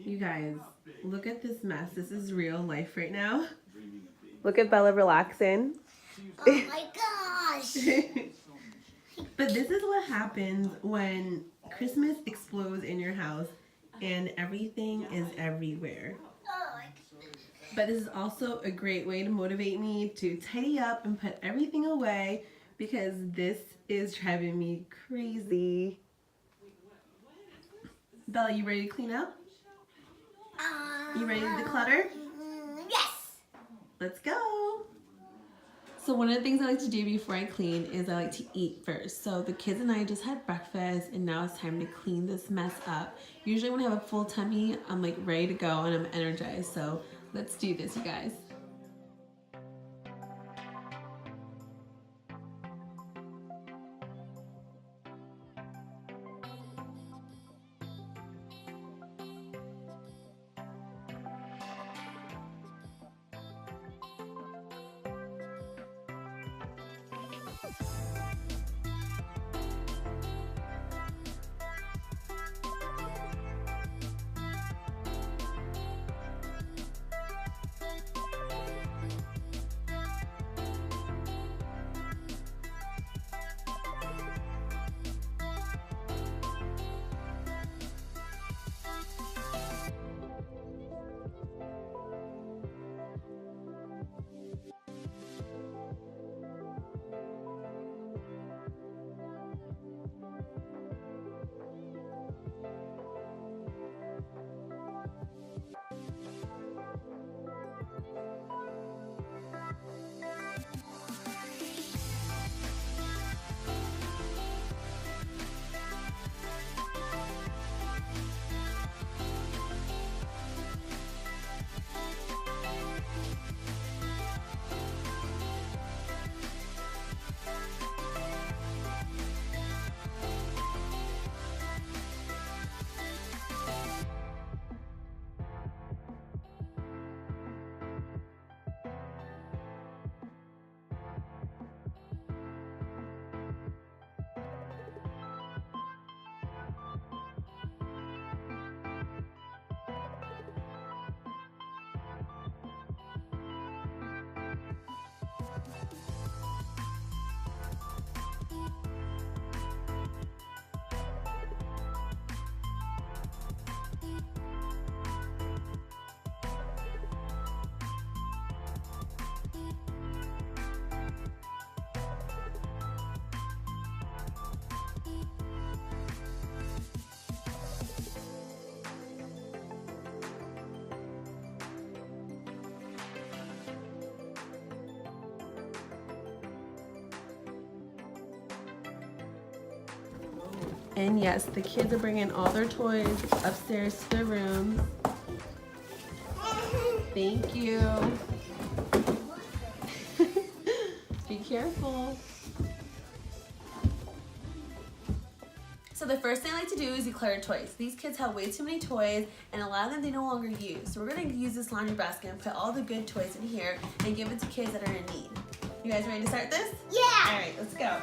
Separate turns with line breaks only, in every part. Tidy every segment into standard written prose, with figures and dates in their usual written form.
You guys, look at this mess. This is real life right now. Look at Bella relaxing.
Oh my gosh!
But this is what happens when Christmas explodes in your house and everything is everywhere. But this is also a great way to motivate me to tidy up and put everything away because this is driving me crazy. Bella, you ready to clean up? You ready to declutter?
Yes!
Let's go! So one of the things I like to do before I clean is I like to eat first. So the kids and I just had breakfast and now it's time to clean this mess up. Usually when I have a full tummy, I'm like ready to go and I'm energized. So let's do this, you guys. And yes, the kids are bringing all their toys upstairs to their rooms. Thank you. Be careful. So the first thing I like to do is declare toys. These kids have way too many toys and a lot of them they no longer use. So we're gonna use this laundry basket and put all the good toys in here and give it to kids that are in need. You guys ready to start this?
Yeah!
All right, let's go.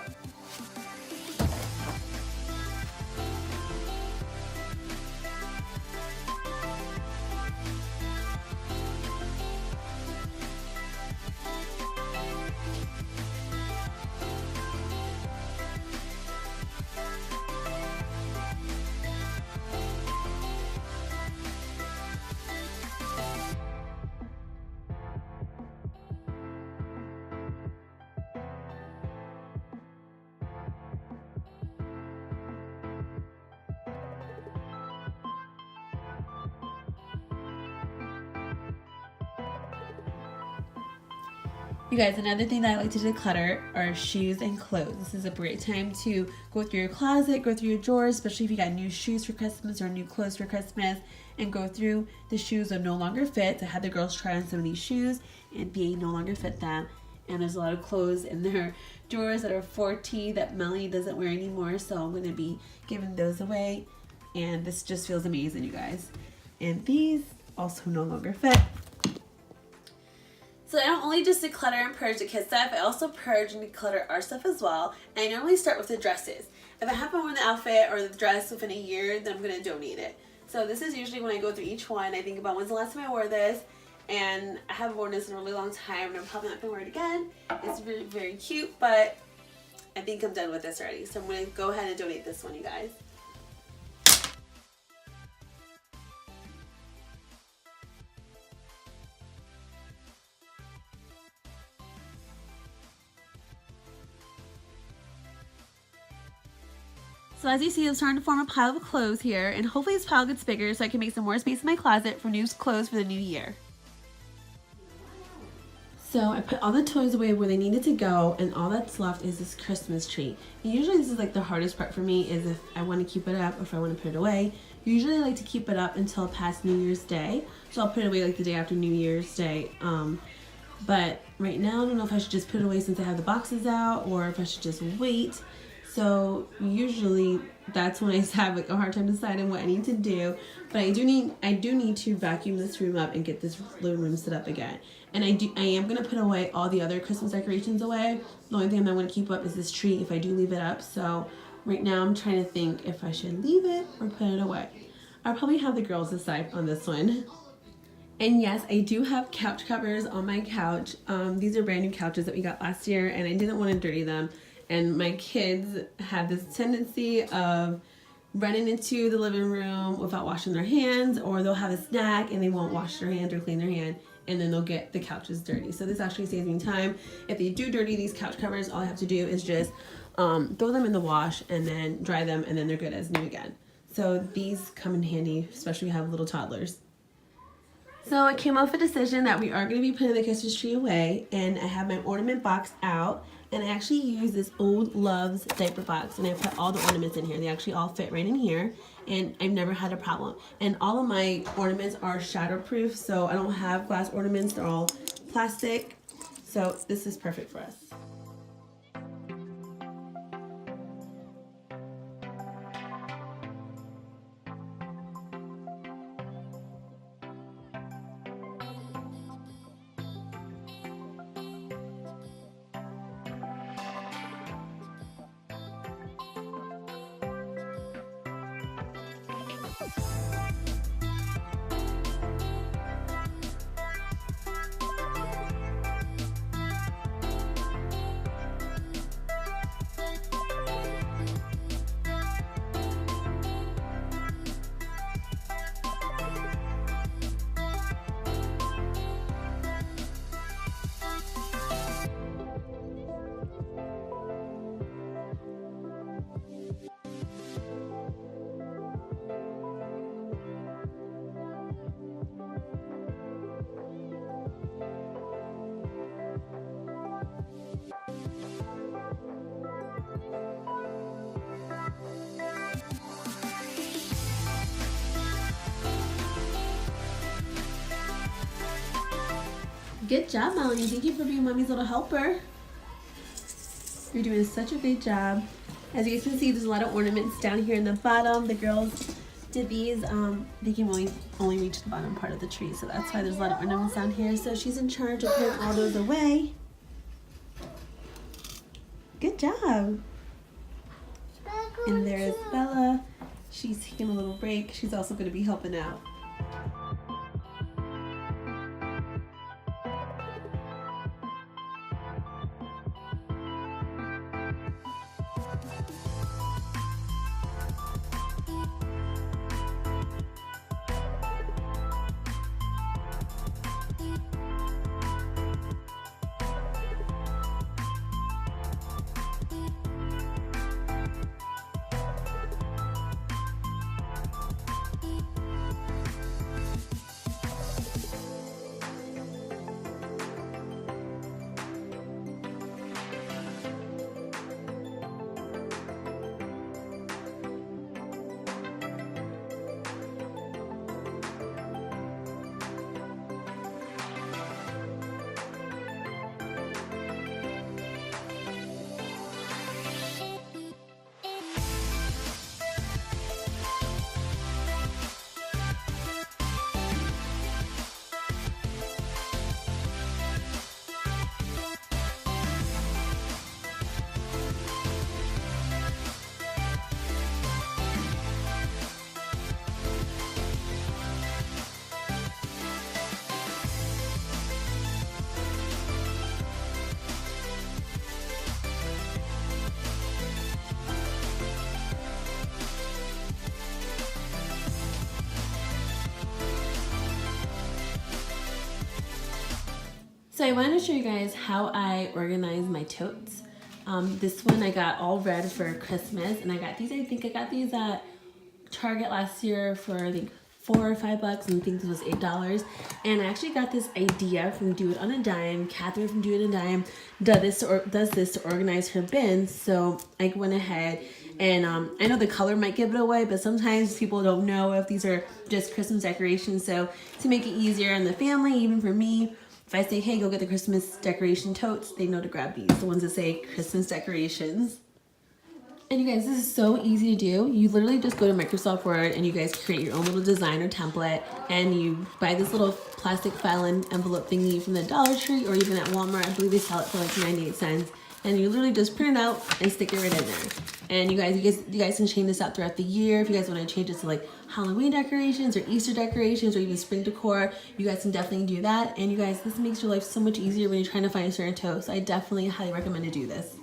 You guys, another thing that I like to declutter are shoes and clothes. This is a great time to go through your closet, go through your drawers, especially if you got new shoes for Christmas or new clothes for Christmas, and go through the shoes that no longer fit. I had the girls try on some of these shoes and they no longer fit them. And there's a lot of clothes in their drawers that are 4T that Melanie doesn't wear anymore, so I'm going to be giving those away. And this just feels amazing, you guys. And these also no longer fit. So I don't only just declutter and purge the kids' stuff, I also purge and declutter our stuff as well. And I normally start with the dresses. If I haven't worn the outfit or the dress within a year, then I'm going to donate it. So this is usually when I go through each one, I think about when's the last time I wore this, and I haven't worn this in a really long time, and I'm probably not gonna wear it again. It's really very cute, but I think I'm done with this already. So I'm gonna go ahead and donate this one, you guys. So as you see, I'm starting to form a pile of clothes here, and hopefully this pile gets bigger so I can make some more space in my closet for new clothes for the new year. So I put all the toys away where they needed to go, and all that's left is this Christmas tree. And usually this is like the hardest part for me, is if I want to keep it up or if I want to put it away. Usually I like to keep it up until past New Year's Day. So I'll put it away like the day after New Year's Day. But right now I don't know if I should just put it away since I have the boxes out, or if I should just wait. So usually that's when I have like a hard time deciding what I need to do. But I do need to vacuum this room up and get this living room set up again. And I am gonna put away all the other Christmas decorations away. The only thing I'm gonna keep up is this tree if I do leave it up. So right now I'm trying to think if I should leave it or put it away. I'll probably have the girls decide on this one. And yes, I do have couch covers on my couch. These are brand new couches that we got last year, and I didn't want to dirty them. And my kids have this tendency of running into the living room without washing their hands, or they'll have a snack and they won't wash their hands or clean their hand, and then they'll get the couches dirty. So this actually saves me time. If they do dirty these couch covers, all I have to do is just throw them in the wash and then dry them, and then they're good as new again. So these come in handy, especially if you have little toddlers. So I came up with a decision that we are going to be putting the Christmas tree away, and I have my ornament box out, and I actually use this old Love's diaper box, and I put all the ornaments in here. They actually all fit right in here, and I've never had a problem. And all of my ornaments are shatterproof, so I don't have glass ornaments. They're all plastic, so this is perfect for us. Good job, Melanie. Thank you for being Mommy's little helper. You're doing such a great job. As you guys can see, there's a lot of ornaments down here in the bottom. The girls did these. They can only reach the bottom part of the tree, so that's why there's a lot of ornaments down here. So she's in charge of putting all those away. Good job. And there's Bella. She's taking a little break. She's also going to be helping out. So I wanted to show you guys how I organize my totes. This one I got all red for Christmas, and I got these, I think I got these at Target last year for I think $4 or $5, and I think this was $8. And I actually got this idea from Do It on a Dime. Catherine from Do It on a Dime does this to organize her bins. So I went ahead and I know the color might give it away, but sometimes people don't know if these are just Christmas decorations. So to make it easier on the family, even for me, if I say, hey, go get the Christmas decoration totes, they know to grab these, the ones that say Christmas decorations. And you guys, this is so easy to do. You literally just go to Microsoft Word and you guys create your own little design or template, and you buy this little plastic file and envelope thingy from the Dollar Tree or even at Walmart. I believe they sell it for like 98 cents. And you literally just print it out and stick it right in there. And you guys can change this out throughout the year. If you guys want to change it to like Halloween decorations or Easter decorations or even spring decor, you guys can definitely do that. And you guys, this makes your life so much easier when you're trying to find a certain tote. So I definitely highly recommend to do this.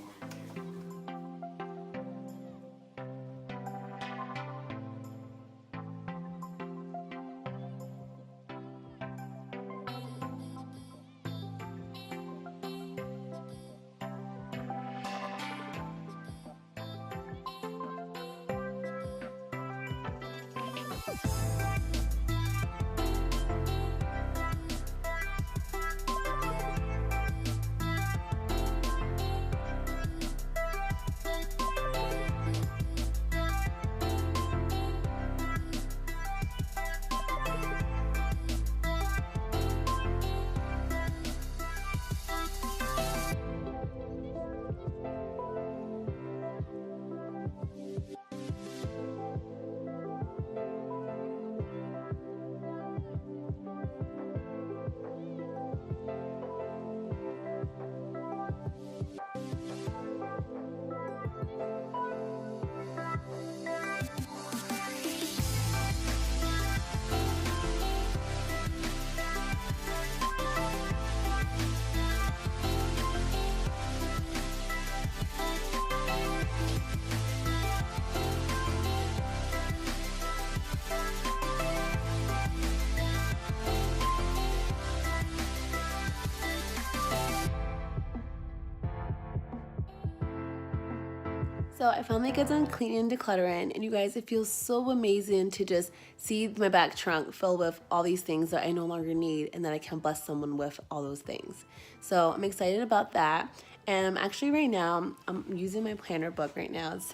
So I finally got done cleaning and decluttering, and you guys, it feels so amazing to just see my back trunk filled with all these things that I no longer need and that I can bless someone with all those things. So I'm excited about that. And I'm actually right now, I'm using my planner book right now. It's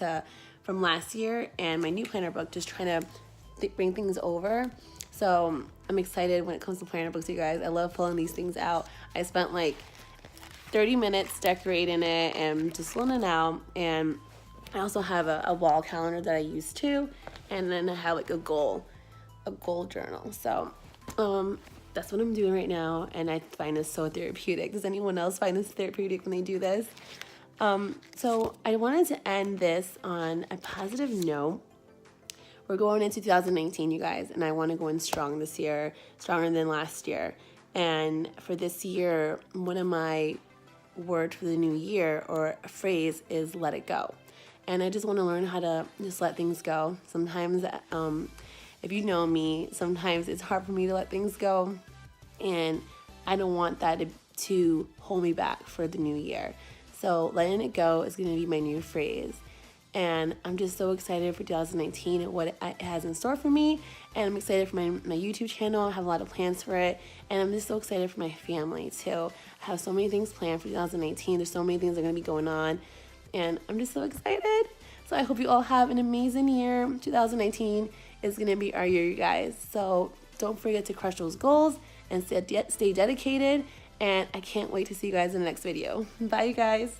from last year, and my new planner book, just trying to bring things over. So I'm excited when it comes to planner books, you guys. I love filling these things out. I spent like 30 minutes decorating it and just filling it out. And I also have a wall calendar that I use too, and then I have like a goal journal. So that's what I'm doing right now, and I find this so therapeutic. Does anyone else find this therapeutic when they do this? So I wanted to end this on a positive note. We're going into 2019, you guys, and I want to go in strong this year, stronger than last year. And for this year, one of my words for the new year or a phrase is let it go. And I just want to learn how to just let things go. Sometimes, if you know me, sometimes it's hard for me to let things go. And I don't want that to hold me back for the new year. So letting it go is going to be my new phrase. And I'm just so excited for 2019 and what it has in store for me. And I'm excited for my YouTube channel. I have a lot of plans for it. And I'm just so excited for my family too. I have so many things planned for 2018. There's so many things that are going to be going on. And I'm just so excited. So I hope you all have an amazing year. 2019 is going to be our year, you guys. So don't forget to crush those goals and stay dedicated. And I can't wait to see you guys in the next video. Bye, you guys.